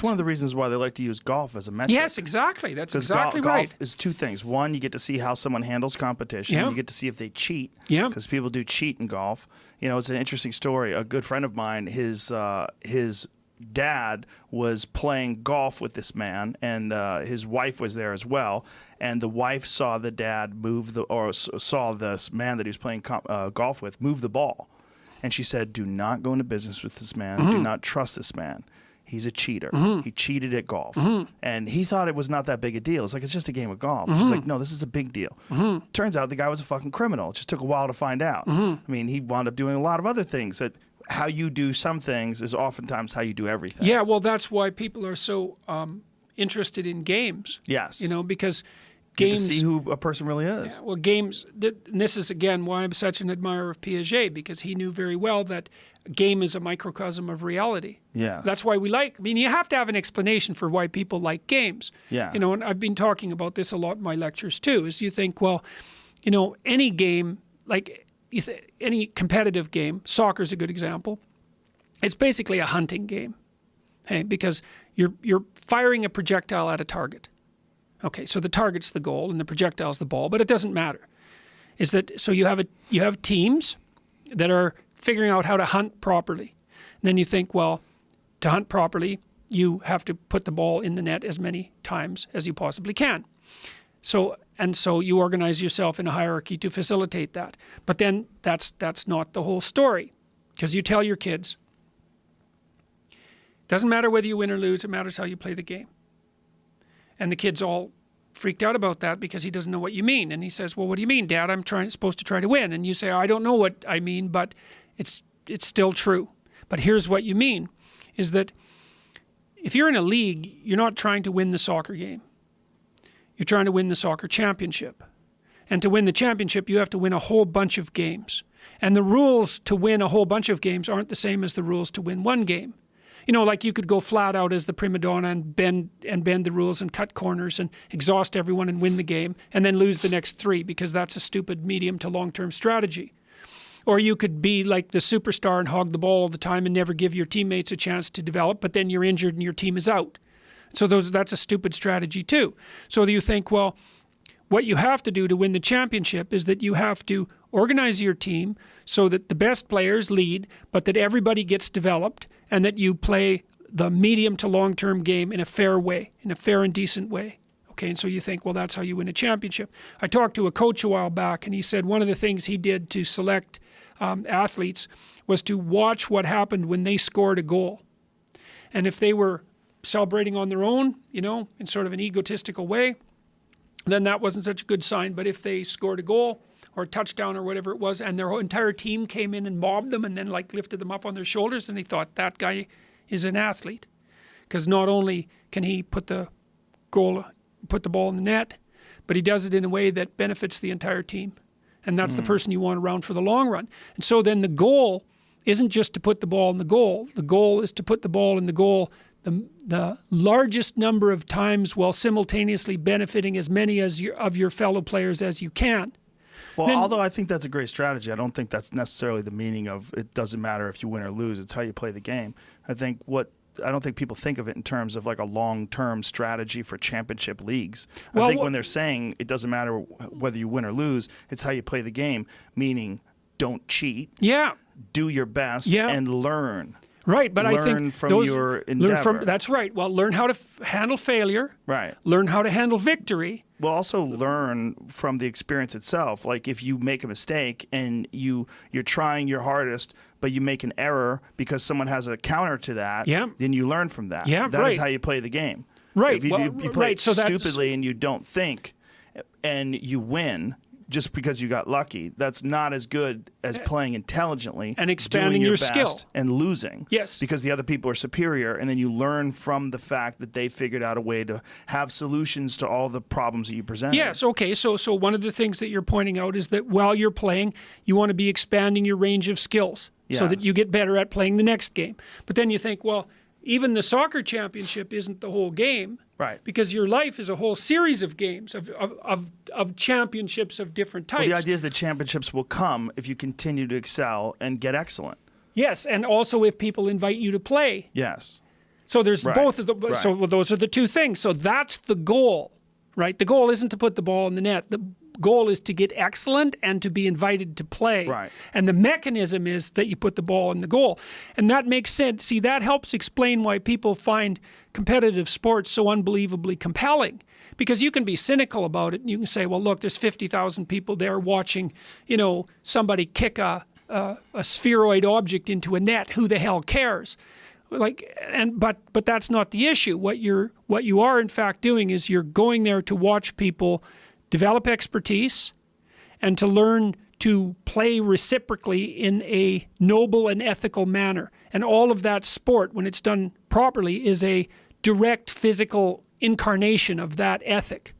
one of the reasons why they like to use golf as a metric. Yes, exactly. That's exactly right. Golf is two things. One, you get to see how someone handles competition. Yeah. You get to see if they cheat. Yeah. Because people do cheat in golf. You know, it's an interesting story. A good friend of mine, his dad was playing golf with this man, and his wife was there as well. And the wife saw the dad saw this man that he was playing golf with move the ball. And she said, "Do not go into business with this man. Do not trust this man. He's a cheater. He cheated at golf." And he thought it was not that big a deal. It's like, it's just a game of golf. She's like, "No, this is a big deal." Turns out the guy was a fucking criminal. It just took a while to find out. I mean, he wound up doing a lot of other things. That how you do some things is oftentimes how you do everything. Yeah, well, that's why people are so interested in games. Yes. You know, because Get games... to see who a person really is. Yeah, well, games... And this is, again, why I'm such an admirer of Piaget, because he knew very well that a game is a microcosm of reality. Yeah. That's why we like... I mean, you have to have an explanation for why people like games. Yeah. You know, and I've been talking about this a lot in my lectures, too, is you think, well, you know, any game, like any competitive game, soccer's a good example, it's basically a hunting game, okay? Because you're firing a projectile at a target. Okay, so the target's the goal and the projectile's the ball, but it doesn't matter. Is that so? You have teams that are figuring out how to hunt properly. And then you think, well, to hunt properly, you have to put the ball in the net as many times as you possibly can. So you organize yourself in a hierarchy to facilitate that. But then that's not the whole story, because you tell your kids, doesn't matter whether you win or lose, it matters how you play the game. And the kid's all freaked out about that because he doesn't know what you mean. And he says, "Well, what do you mean, Dad? I'm supposed to try to win." And you say, "I don't know what I mean, but it's still true. But here's what you mean, is that if you're in a league, you're not trying to win the soccer game. You're trying to win the soccer championship. And to win the championship, you have to win a whole bunch of games. And the rules to win a whole bunch of games aren't the same as the rules to win one game. You know, like you could go flat out as the prima donna and bend the rules and cut corners and exhaust everyone and win the game and then lose the next three, because that's a stupid medium to long-term strategy. Or you could be like the superstar and hog the ball all the time and never give your teammates a chance to develop, but then you're injured and your team is out. So that's a stupid strategy too. So you think, well, what you have to do to win the championship is that you have to organize your team so that the best players lead, but that everybody gets developed, and that you play the medium to long-term game in a fair way, in a fair and decent way. Okay, and so you think, well, that's how you win a championship. I talked to a coach a while back, and he said one of the things he did to select athletes was to watch what happened when they scored a goal. And if they were celebrating on their own, you know, in sort of an egotistical way, then that wasn't such a good sign. But if they scored a goal or a touchdown or whatever it was, and their whole entire team came in and mobbed them and then like lifted them up on their shoulders, and they thought, that guy is an athlete. Because not only can he put the ball in the net, but he does it in a way that benefits the entire team. And that's the person you want around for the long run. And so then the goal isn't just to put the ball in the goal. The goal is to put the ball in the goal the largest number of times while simultaneously benefiting as many of your fellow players as you can. Well, although I think that's a great strategy, I don't think that's necessarily the meaning of it doesn't matter if you win or lose. It's how you play the game. I don't think people think of it in terms of like a long-term strategy for championship leagues. I think when they're saying it doesn't matter whether you win or lose, it's how you play the game, meaning don't cheat. Yeah. Do your best and learn. Right, but I think learn from your endeavor. That's right. Well, learn how to handle failure. Right. Learn how to handle victory. Well, also learn from the experience itself. Like if you make a mistake and you're trying your hardest, but you make an error because someone has a counter to that, then you learn from that. Yeah, that is how you play the game. Right. If you play it stupidly and you don't think and you win just because you got lucky, that's not as good as playing intelligently and expanding doing your skill best and losing. Yes. Because the other people are superior, and then you learn from the fact that they figured out a way to have solutions to all the problems that you present. Yes, okay. So one of the things that you're pointing out is that while you're playing, you want to be expanding your range of skills so that you get better at playing the next game. But then you think, well, even the soccer championship isn't the whole game. Right. Because your life is a whole series of games, of championships of different types. Well, the idea is that championships will come if you continue to excel and get excellent. Yes, and also if people invite you to play. Yes. So there's Right. both of the. Right. So well, those are the two things. So that's the goal, right? The goal isn't to put the ball in the net. The goal is to get excellent and to be invited to play. Right. And the mechanism is that you put the ball in the goal, and that makes sense. See, that helps explain why people find competitive sports so unbelievably compelling. Because you can be cynical about it. You can say, well, look, there's 50,000 people there watching, somebody kick a spheroid object into a net. Who the hell cares? But that's not the issue. What you are in fact doing is you're going there to watch people develop expertise and to learn to play reciprocally in a noble and ethical manner. And all of that sport, when it's done properly, is a direct physical incarnation of that ethic.